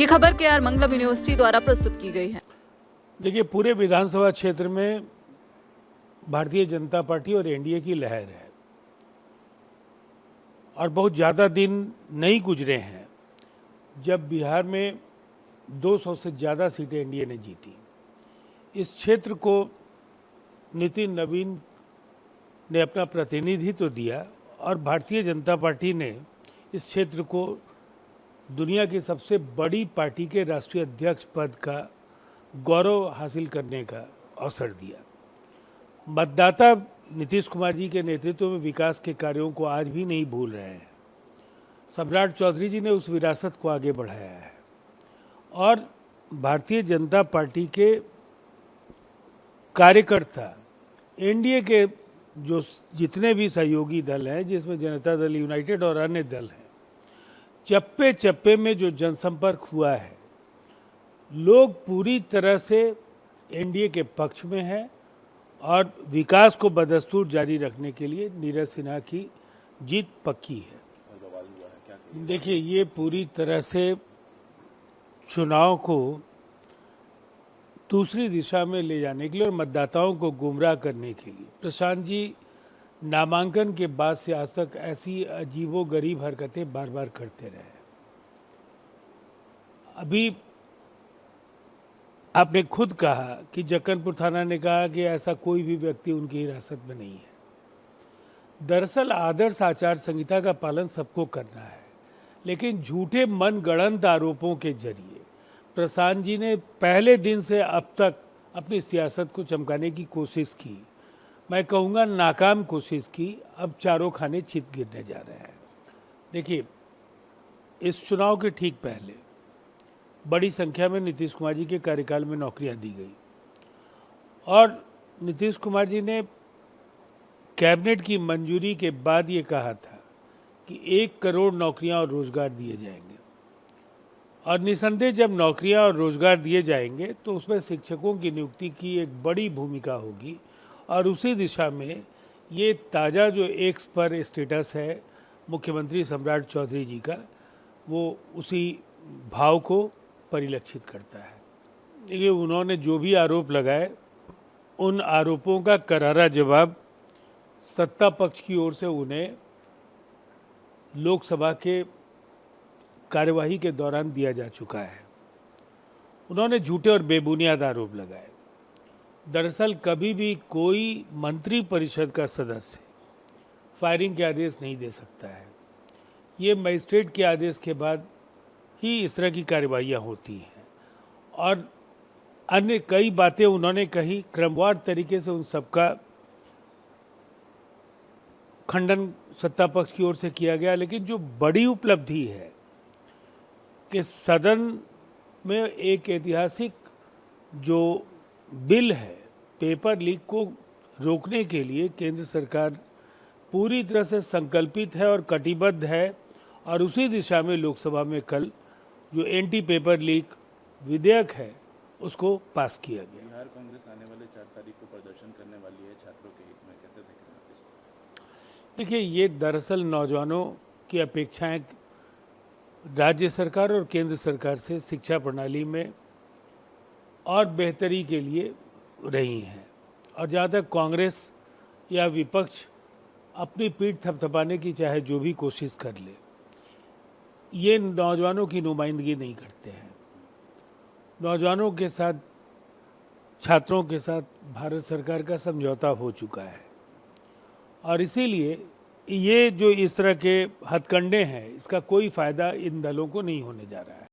ये खबर केआर मंगलम यूनिवर्सिटी द्वारा प्रस्तुत की गई है। देखिए, पूरे विधानसभा क्षेत्र में भारतीय जनता पार्टी और एनडीए की लहर है और बहुत ज़्यादा दिन नहीं गुजरे हैं जब बिहार में 200 से ज़्यादा सीटें एनडीए ने जीती। इस क्षेत्र को नितिन नवीन ने अपना प्रतिनिधित्व दिया और भारतीय जनता पार्टी ने इस क्षेत्र को दुनिया की सबसे बड़ी पार्टी के राष्ट्रीय अध्यक्ष पद का गौरव हासिल करने का अवसर दिया। मतदाता नीतीश कुमार जी के नेतृत्व में विकास के कार्यों को आज भी नहीं भूल रहे हैं। सम्राट चौधरी जी ने उस विरासत को आगे बढ़ाया है और भारतीय जनता पार्टी के कार्यकर्ता एनडीए के जो जितने भी सहयोगी दल हैं, जिसमें जनता दल यूनाइटेड और अन्य दल हैं, चप्पे चप्पे में जो जनसंपर्क हुआ है, लोग पूरी तरह से एनडीए के पक्ष में हैं और विकास को बदस्तूर जारी रखने के लिए नीरज सिन्हा की जीत पक्की है। देखिए, ये पूरी तरह से चुनाव को दूसरी दिशा में ले जाने के लिए और मतदाताओं को गुमराह करने के लिए प्रशांत जी नामांकन के बाद से आज तक ऐसी अजीबोगरीब हरकतें बार बार करते रहे। अभी आपने खुद कहा कि जक्कनपुर थाना ने कहा कि ऐसा कोई भी व्यक्ति उनकी हिरासत में नहीं है। दरअसल आदर्श आचार संहिता का पालन सबको करना है, लेकिन झूठे मनगढ़ंत आरोपों के जरिए प्रशांत जी ने पहले दिन से अब तक अपनी सियासत को चमकाने की कोशिश की। मैं कहूँगा नाकाम कोशिश की। अब चारों खाने चित गिरने जा रहे हैं। देखिए, इस चुनाव के ठीक पहले बड़ी संख्या में नीतीश कुमार जी के कार्यकाल में नौकरियां दी गई और नीतीश कुमार जी ने कैबिनेट की मंजूरी के बाद ये कहा था कि 1 करोड़ नौकरियां और रोजगार दिए जाएंगे और निसंदेह जब नौकरियां और रोजगार दिए जाएंगे तो उसमें शिक्षकों की नियुक्ति की एक बड़ी भूमिका होगी और उसी दिशा में ये ताज़ा जो एक्स पर स्टेटस है मुख्यमंत्री सम्राट चौधरी जी का, वो उसी भाव को परिलक्षित करता है। देखिए, उन्होंने जो भी आरोप लगाए, उन आरोपों का करारा जवाब सत्ता पक्ष की ओर से उन्हें लोकसभा के कार्यवाही के दौरान दिया जा चुका है। उन्होंने झूठे और बेबुनियाद आरोप लगाए। दरअसल कभी भी कोई मंत्री परिषद का सदस्य फायरिंग के आदेश नहीं दे सकता है। ये मजिस्ट्रेट के आदेश के बाद ही इस तरह की कार्यवाहियाँ होती हैं और अन्य कई बातें उन्होंने कही। क्रमवार तरीके से उन सबका खंडन सत्ता पक्ष की ओर से किया गया, लेकिन जो बड़ी उपलब्धि है कि सदन में एक ऐतिहासिक जो बिल है, पेपर लीक को रोकने के लिए केंद्र सरकार पूरी तरह से संकल्पित है और कटिबद्ध है और उसी दिशा में लोकसभा में कल जो एंटी पेपर लीक विधेयक है उसको पास किया गया। बिहार कांग्रेस आने वाले 4 तारीख को प्रदर्शन करने वाली है छात्रों के हित में, कैसे देख रहे हैं इसको? देखिए, ये दरअसल नौजवानों की अपेक्षाएं राज्य सरकार और केंद्र सरकार से शिक्षा प्रणाली में और बेहतरी के लिए रही हैं और जहाँ तक कांग्रेस या विपक्ष अपनी पीठ थपथपाने की चाहे जो भी कोशिश कर ले, ये नौजवानों की नुमाइंदगी नहीं करते हैं। नौजवानों के साथ, छात्रों के साथ भारत सरकार का समझौता हो चुका है और इसीलिए ये जो इस तरह के हथकंडे हैं, इसका कोई फ़ायदा इन दलों को नहीं होने जा रहा है।